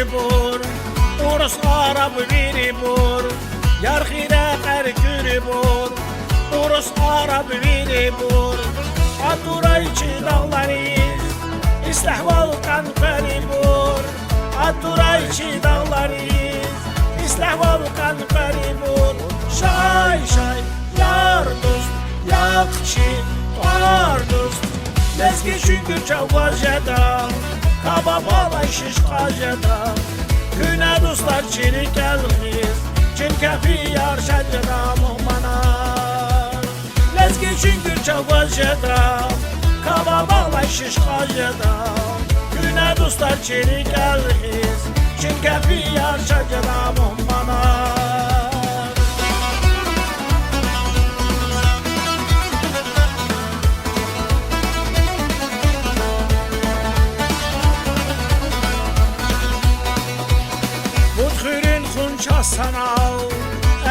bor Urus Arab biri bor Yar xire qərkürü bor Urus Arab biri bor Atura içi dağlarıyız İstihval kanferi bor Atura içi dağlarıyız İstihval kanferi bor Şay şay yar dost Yakçı var dost Lezgi çünkü çavvacada Kabab alay şişqacada Güne dostlar çirik elgiz Çin kefi yar şəcəda muhmana Lezgi çünkü çavvacada Kabab alay şişqacada Güne dostlar çirik elgiz Çin kefi yar şəcəda muhmana Sanal,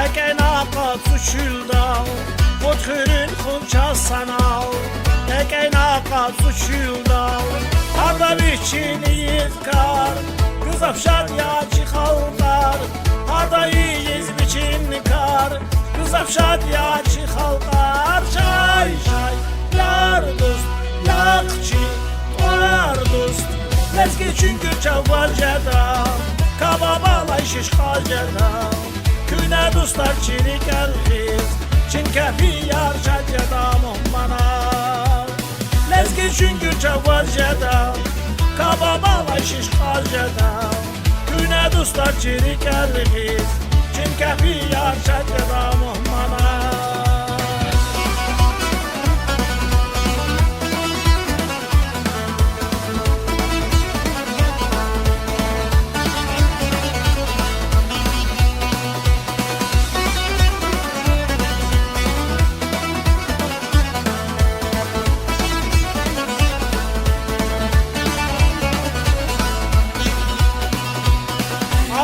ekena suçulda, Mutхырın xunça sanal, ekena suçulda, Harda biçini yıkar, kız afşar yaçı xalqar, Harda yiyiz biçini kar, kız afşar yaçı xalqar, Şay şay yar dost, yakçı var dost, Lezgi çünkü çavvacada, Kabab alay şişqacada Güne dostlar çirik elgiz Çin kefi yar şəcəda muhmana Lezgi çünkü çavvacada Kabab alay şişqacada Güne dostlar çirik elgiz Çin kefi yar şəcəda muhmana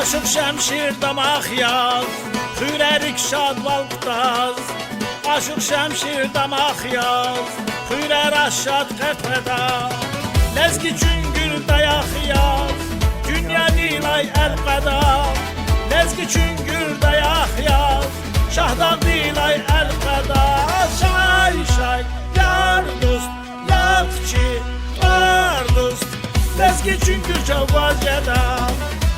Aşık şemşir damaq yaz Xürərik şad valqdaz Aşık şemşir damaq yaz Xürər aşad qətəda Lezgi çüngül dayaq yaz Dünya dilay əlqəda Lezgi çüngül dayaq yaz Şahdağ dilay əlqəda Şay şay yar dost Yakçı var dost Lezgi çüngül çavvacada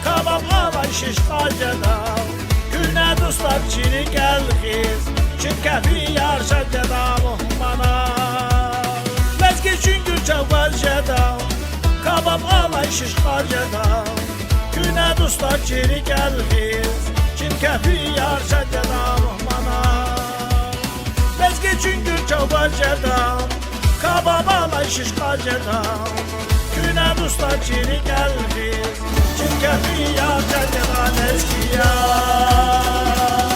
Kabab alay şişqacada Güne dostlar çirik elgiz Çin kefi yar şəcəda muhmana Lezgi çünkü çavvacada Kabab alay şişqacada Güne dostlar çirik elgiz Çin kefi yar şəcəda muhmana Lezgi çünkü çavvacada Kabab alay şişqacada Güne dostlar çirik elgiz Çin kefi yar şəcəda Lezgi yar